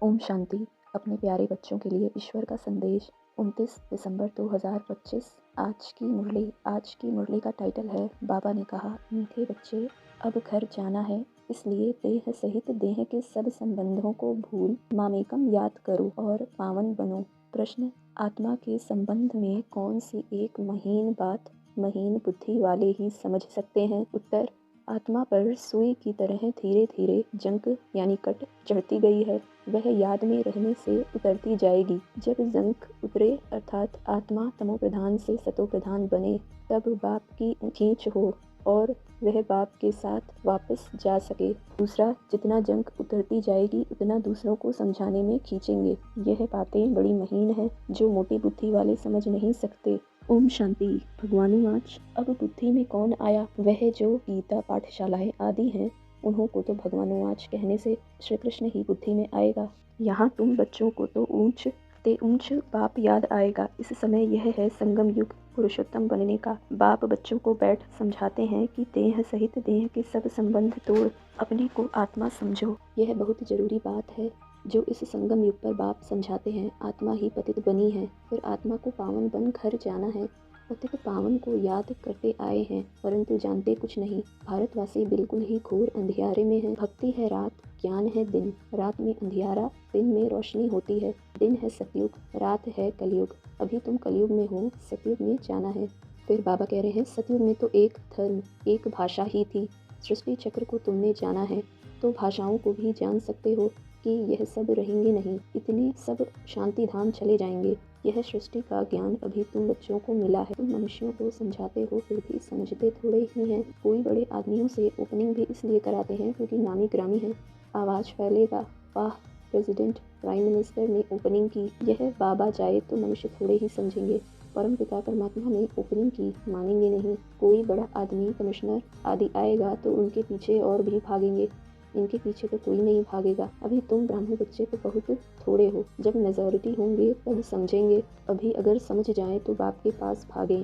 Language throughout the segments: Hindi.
ओम शांति। अपने प्यारे बच्चों के लिए ईश्वर का संदेश 29 दिसंबर 2025। आज की मुरली का टाइटल है बाबा ने कहा, मीठे बच्चे अब घर जाना है, इसलिए देह सहित देह के सब संबंधों को भूल मामेकम याद करो और पावन बनो। प्रश्न, आत्मा के संबंध में कौन सी एक महीन बात महीन बुद्धि वाले ही समझ सकते हैं? उत्तर, आत्मा पर सुई की तरह धीरे धीरे जंक यानी कट चढ़ती गई है। वह याद में रहने से उतरती जाएगी। जब जंक उतरे अर्थात आत्मा तमोप्रधान से सतोप्रधान बने, तब बाप की खींच हो और वह बाप के साथ वापस जा सके। दूसरा, जितना जंक उतरती जाएगी उतना दूसरों को समझाने में खींचेंगे। यह बातें बड़ी महीन हैं जो मोटी बुद्धि वाले समझ नहीं सकते। ओम शांति। भगवानुवाच, अब बुद्धि में कौन आया? वह जो गीता पाठशालाएं आदि हैं, उन्हों को तो भगवानुवाच कहने से श्री कृष्ण ही बुद्धि में आएगा। यहाँ तुम बच्चों को तो ऊंच ते ऊंच बाप याद आएगा। इस समय यह है संगम युग, पुरुषोत्तम बनने का। बाप बच्चों को बैठ समझाते हैं कि देह सहित देह के सब संबंध तोड़ अपने को आत्मा समझो। यह बहुत जरूरी बात है जो इस संगम युग पर बाप समझाते हैं। आत्मा ही पतित बनी है, फिर आत्मा को पावन बन घर जाना है। पतित पावन को याद करते आए हैं, परंतु जानते कुछ नहीं। भारतवासी बिल्कुल ही घोर अंधियारे में है। भक्ति है रात, ज्ञान है दिन। रात में अंधियारा, दिन में रोशनी होती है। दिन है सतयुग, रात है कलयुग। अभी तुम कलयुग में हो, सतयुग में जाना है। फिर बाबा कह रहे हैं, सतयुग में तो एक धर्म एक भाषा ही थी। सृष्टि चक्र को तुमने जाना है तो भाषाओं को भी जान सकते हो कि यह सब रहेंगे नहीं, इतने सब शांति धाम चले जाएंगे। यह सृष्टि का ज्ञान अभी तुम बच्चों को मिला है। तुम मनुष्यों को समझाते हो, फिर भी समझते थोड़े ही हैं। कोई बड़े आदमियों से ओपनिंग भी इसलिए कराते हैं क्योंकि नामी ग्रामी है, आवाज़ फैलेगा। वाह, प्रेसिडेंट प्राइम मिनिस्टर ने ओपनिंग की। यह बाबा जाए तो मनुष्य थोड़े ही समझेंगे। परम पिता परमात्मा ने ओपनिंग की, मानेंगे नहीं। कोई बड़ा आदमी कमिश्नर आदि आएगा तो उनके पीछे और भी भागेंगे। इनके पीछे तो कोई नहीं भागेगा। अभी तुम ब्राह्मण बच्चे तो बहुत थोड़े हो, जब मेजॉरिटी होंगे तब समझेंगे। अभी अगर समझ जाए तो बाप के पास भागें।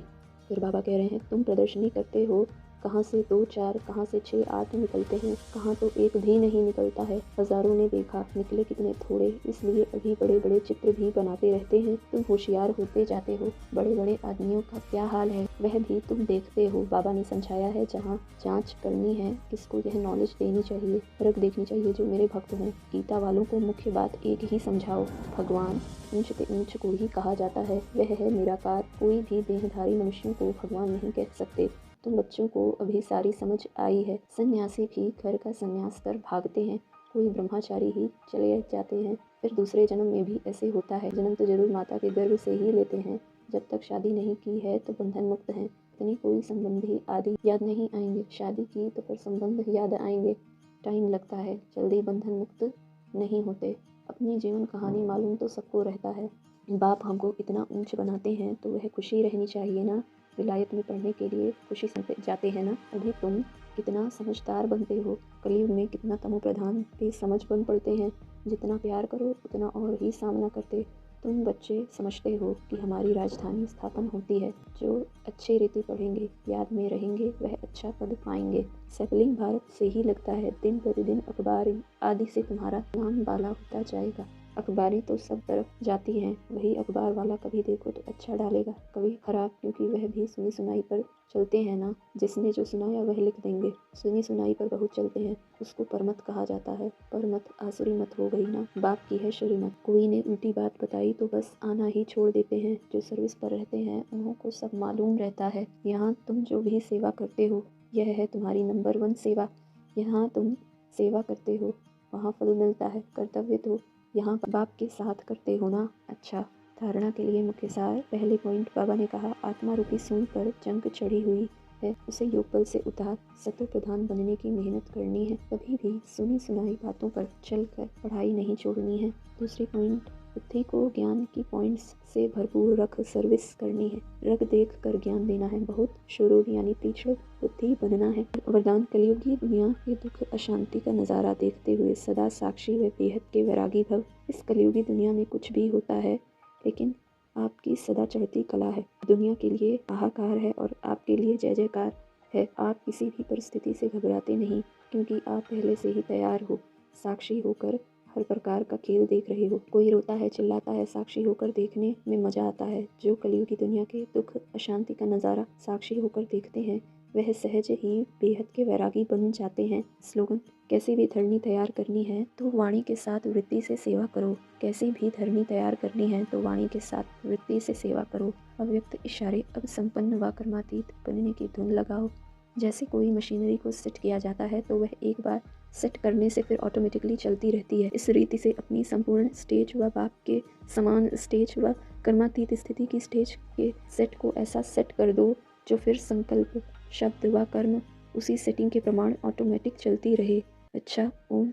फिर बाबा कह रहे हैं, तुम प्रदर्शनी करते हो, कहाँ से 2 4, कहाँ से 6 8 निकलते हैं, कहाँ तो एक भी नहीं निकलता है। हजारों ने देखा, निकले कितने थोड़े। इसलिए अभी बड़े बड़े चित्र भी बनाते रहते हैं। तुम होशियार होते जाते हो। बड़े बड़े आदमियों का क्या हाल है वह भी तुम देखते हो। बाबा ने समझाया है, जहाँ जांच करनी है, किसको यह नॉलेज देनी चाहिए, फर्क देखनी चाहिए। जो मेरे भक्त हैं, गीता वालों को मुख्य बात एक ही समझाओ, भगवान ऊंच के ऊंच को ही कहा जाता है, वह है निराकार। कोई भी देहधारी मनुष्यों को भगवान नहीं कह सकते। तुम बच्चों को अभी सारी समझ आई है। सन्यासी भी घर का संन्यास कर भागते हैं, कोई ब्रह्मचारी ही चले जाते हैं। फिर दूसरे जन्म में भी ऐसे होता है। जन्म तो जरूर माता के गर्भ से ही लेते हैं। जब तक शादी नहीं की है तो बंधन मुक्त हैं। इतने कोई संबंधी आदि याद नहीं आएंगे। शादी की तो फिर संबंध याद आएंगे। टाइम लगता है, जल्दी बंधन मुक्त नहीं होते। अपनी जीवन कहानी मालूम तो सबको रहता है। बाप हमको इतना ऊंच बनाते हैं तो वह खुशी रहनी चाहिए ना। विलायत में पढ़ने के लिए खुशी से जाते हैं ना। अभी तुम कितना समझदार बनते हो। कलयुग में कितना तमोप्रधान बेसमझ बन पड़ते हैं। जितना प्यार करो उतना और ही सामना करते। तुम बच्चे समझते हो कि हमारी राजधानी स्थापन होती है। जो अच्छे रीति पढ़ेंगे, याद में रहेंगे, वह अच्छा पद पाएंगे। सेबलिंग भारत से ही लगता है। दिन प्रतिदिन अखबार आदि से तुम्हारा नाम बाला होता जाएगा। अखबारी तो सब तरफ जाती हैं, वही अखबार वाला कभी देखो तो अच्छा डालेगा, कभी खराब, क्योंकि वह भी सुनी सुनाई पर चलते हैं ना। जिसने जो सुनाया वह लिख देंगे। सुनी सुनाई पर बहुत चलते हैं, उसको परमत कहा जाता है। परमत आसुरी मत हो गई ना, बाप की है श्रीमत। कोई ने उल्टी बात बताई तो बस आना ही छोड़ देते हैं। जो सर्विस पर रहते हैं उन्हों को सब मालूम रहता है। यहाँ तुम जो भी सेवा करते हो, यह है तुम्हारी नंबर 1 सेवा। यहाँ तुम सेवा करते हो, वहाँ फल मिलता है। कर्तव्य तो यहाँ बाप के साथ करते हो ना। अच्छा, धारणा के लिए मुख्य सार। पहले पॉइंट, बाबा ने कहा, आत्मा रूपी सूई पर जंग चढ़ी हुई है, उसे योग बल से उतार। सतो प्रधान बनने की मेहनत करनी है। कभी भी सुनी सुनाई बातों पर चलकर पढ़ाई नहीं छोड़नी है। दूसरी पॉइंट, बुद्धि को ज्ञान की पॉइंट्स से भरपूर रख सर्विस करनी है। रग देख कर ज्ञान देना है। बहुत शुरू यानी तीक्ष्ण बुद्धि बनना है। वरदान, कलयुगी दुनिया के दुख अशांति का नज़ारा देखते हुए सदा साक्षी व बेहद के वैरागी भव। इस कलयुगी दुनिया में कुछ भी होता है, लेकिन आपकी सदा चढ़ती कला है। दुनिया के लिए हाहाकार है और आपके लिए जय जयकार है। आप किसी भी परिस्थिति से घबराते नहीं, क्योंकि आप पहले से ही तैयार हो। साक्षी होकर हर प्रकार का खेल देख रहे हो। कोई रोता है, चिल्लाता है, साक्षी होकर देखने में मजा आता है। जो कलयुग की दुनिया के दुख अशांति का नज़ारा साक्षी होकर देखते हैं, वह सहज ही बेहद के वैरागी बन जाते हैं। स्लोगन: कैसी भी धरनी तैयार करनी है तो वाणी के साथ वृत्ति से सेवा करो। कैसी भी धरनी तैयार करनी है तो वाणी के साथ वृत्ति से सेवा करो। अव्यक्त इशारे अब संपन्न व कर्मातीत बनने की धुन लगाओ। जैसे कोई मशीनरी को सेट किया जाता है तो वह एक बार सेट करने से फिर ऑटोमेटिकली चलती रहती है। इस रीति से अपनी संपूर्ण स्टेज व बाप के समान स्टेज व कर्मातीत स्थिति की स्टेज के सेट को ऐसा सेट कर दो जो फिर संकल्प, शब्द व कर्म उसी सेटिंग के प्रमाण ऑटोमेटिक चलती रहे। अच्छा, ओम